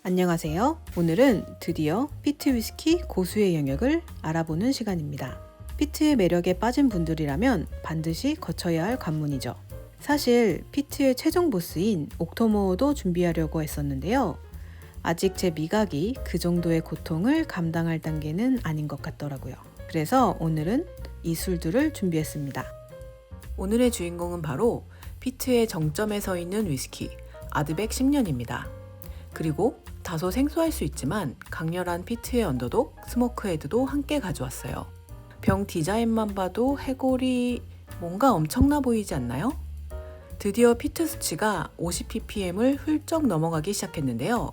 안녕하세요. 오늘은 드디어 피트 위스키 고수의 영역을 알아보는 시간입니다. 피트의 매력에 빠진 분들이라면 반드시 거쳐야 할 관문이죠. 사실 피트의 최종 보스인 옥토모어도 준비하려고 했었는데요. 아직 제 미각이 그 정도의 고통을 감당할 단계는 아닌 것 같더라고요. 그래서 오늘은 이 술들을 준비했습니다. 오늘의 주인공은 바로 피트의 정점에 서 있는 위스키 아드백 10년입니다. 그리고 다소 생소할 수 있지만 강렬한 피트의 언더독 스모크헤드도 함께 가져왔어요. 병 디자인만 봐도 해골이 뭔가 엄청나 보이지 않나요? 드디어 피트 수치가 50ppm을 훌쩍 넘어가기 시작했는데요.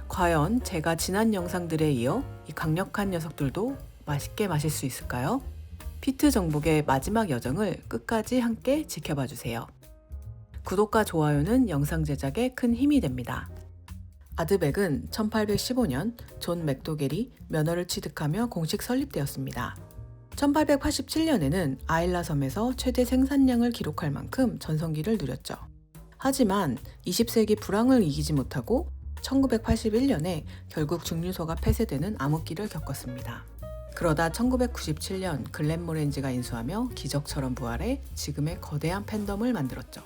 과연 제가 지난 영상들에 이어 이 강력한 녀석들도 맛있게 마실 수 있을까요? 피트 정복의 마지막 여정을 끝까지 함께 지켜봐 주세요. 구독과 좋아요는 영상 제작에 큰 힘이 됩니다. 아드백은 1815년 존 맥도겔이 면허를 취득하며 공식 설립되었습니다. 1887년에는 아일라 섬에서 최대 생산량을 기록할 만큼 전성기를 누렸죠. 하지만 20세기 불황을 이기지 못하고 1981년에 결국 증류소가 폐쇄되는 암흑기를 겪었습니다. 그러다 1997년 글렌모렌지가 인수하며 기적처럼 부활해 지금의 거대한 팬덤을 만들었죠.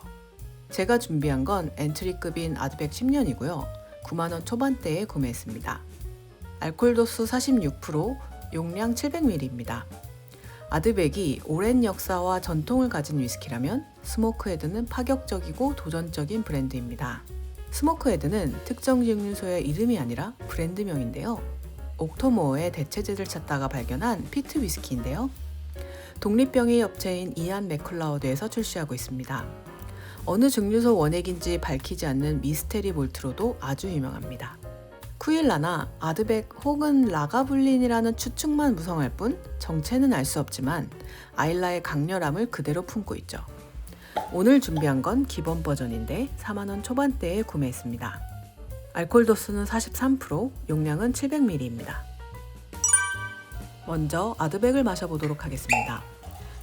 제가 준비한 건 엔트리급인 아드백 10년이고요. 9만원 초반대에 구매했습니다. 알코올 도수 46%, 용량 700ml입니다. 아드백이 오랜 역사와 전통을 가진 위스키라면 스모크헤드는 파격적이고 도전적인 브랜드입니다. 스모크헤드는 특정 증류소의 이름이 아니라 브랜드명인데요. 옥토모어의 대체제를 찾다가 발견한 피트 위스키인데요. 독립병의 업체인 이안 맥클라우드에서 출시하고 있습니다. 어느 증류소 원액인지 밝히지 않는 미스테리 몰트로도 아주 유명합니다. 쿠일라나 아드백 혹은 라가블린이라는 추측만 무성할 뿐 정체는 알 수 없지만 아일라의 강렬함을 그대로 품고 있죠. 오늘 준비한 건 기본 버전인데 4만원 초반대에 구매했습니다. 알코올 도수는 43%, 용량은 700ml입니다. 먼저 아드백을 마셔보도록 하겠습니다.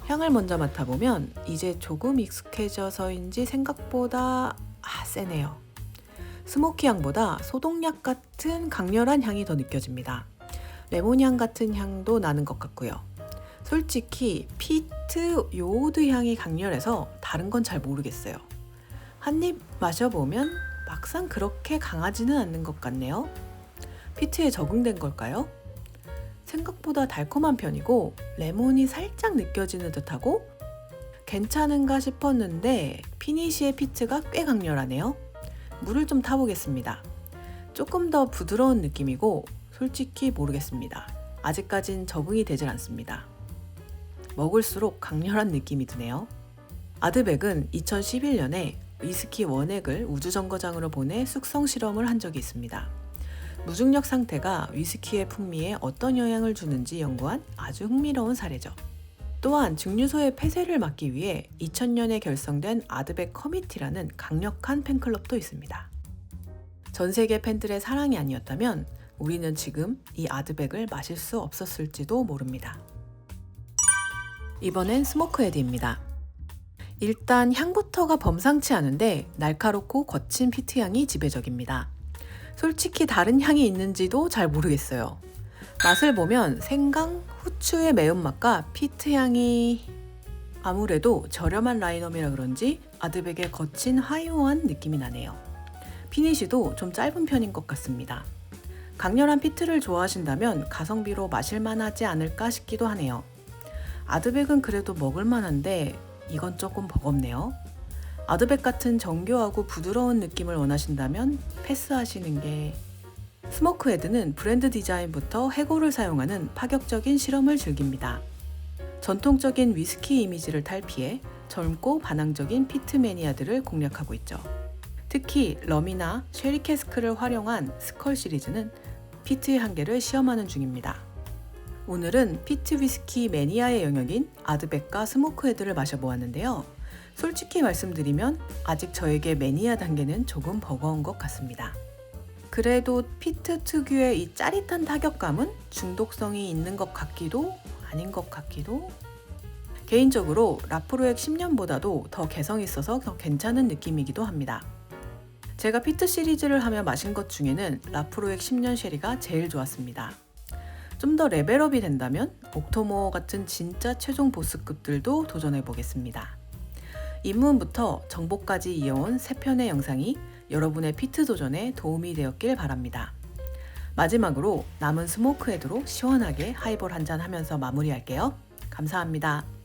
향을 먼저 맡아보면 이제 조금 익숙해져서인지 생각보다 세네요. 스모키향보다 소독약 같은 강렬한 향이 더 느껴집니다. 레몬향 같은 향도 나는 것 같고요. 솔직히 피트 요오드 향이 강렬해서 다른 건 잘 모르겠어요. 한 입 마셔보면 막상 그렇게 강하지는 않는 것 같네요. 피트에 적응된 걸까요? 생각보다 달콤한 편이고 레몬이 살짝 느껴지는 듯하고 괜찮은가 싶었는데 피니쉬의 피트가 꽤 강렬하네요. 물을 좀 타보겠습니다. 조금 더 부드러운 느낌이고 솔직히 모르겠습니다. 아직까진 적응이 되질 않습니다. 먹을수록 강렬한 느낌이 드네요. 아드백은 2011년에 위스키 원액을 우주정거장으로 보내 숙성 실험을 한 적이 있습니다. 무중력 상태가 위스키의 풍미에 어떤 영향을 주는지 연구한 아주 흥미로운 사례죠. 또한 증류소의 폐쇄를 막기 위해 2000년에 결성된 아드백 커미티라는 강력한 팬클럽도 있습니다. 전 세계 팬들의 사랑이 아니었다면 우리는 지금 이 아드백을 마실 수 없었을지도 모릅니다. 이번엔 스모크헤드입니다. 일단 향부터가 범상치 않은데 날카롭고 거친 피트향이 지배적입니다. 솔직히 다른 향이 있는지도 잘 모르겠어요. 맛을 보면 생강, 후추의 매운맛과 피트 향이 아무래도 저렴한 라인업이라 그런지 아드백의 거친 화이오한 느낌이 나네요. 피니쉬도 좀 짧은 편인 것 같습니다. 강렬한 피트를 좋아하신다면 가성비로 마실만하지 않을까 싶기도 하네요. 아드백은 그래도 먹을만한데 이건 조금 버겁네요. 아드백 같은 정교하고 부드러운 느낌을 원하신다면 패스하시는 게. 스모크헤드는 브랜드 디자인부터 해골을 사용하는 파격적인 실험을 즐깁니다. 전통적인 위스키 이미지를 탈피해 젊고 반항적인 피트 매니아들을 공략하고 있죠. 특히 럼이나 쉐리 캐스크를 활용한 스컬 시리즈는 피트의 한계를 시험하는 중입니다. 오늘은 피트 위스키 매니아의 영역인 아드백과 스모크헤드를 마셔보았는데요. 솔직히 말씀드리면 아직 저에게 매니아 단계는 조금 버거운 것 같습니다. 그래도 피트 특유의 이 짜릿한 타격감은 중독성이 있는 것 같기도 아닌 것 같기도. 개인적으로 라프로엑 10년보다도 더 개성 있어서 더 괜찮은 느낌이기도 합니다. 제가 피트 시리즈를 하며 마신 것 중에는 라프로엑 10년 쉐리가 제일 좋았습니다. 좀 더 레벨업이 된다면 옥토모어 같은 진짜 최종 보스급들도 도전해 보겠습니다. 입문부터 정보까지 이어온 3편의 영상이 여러분의 피트 도전에 도움이 되었길 바랍니다. 마지막으로 남은 스모크 헤드로 시원하게 하이볼 한잔 하면서 마무리할게요. 감사합니다.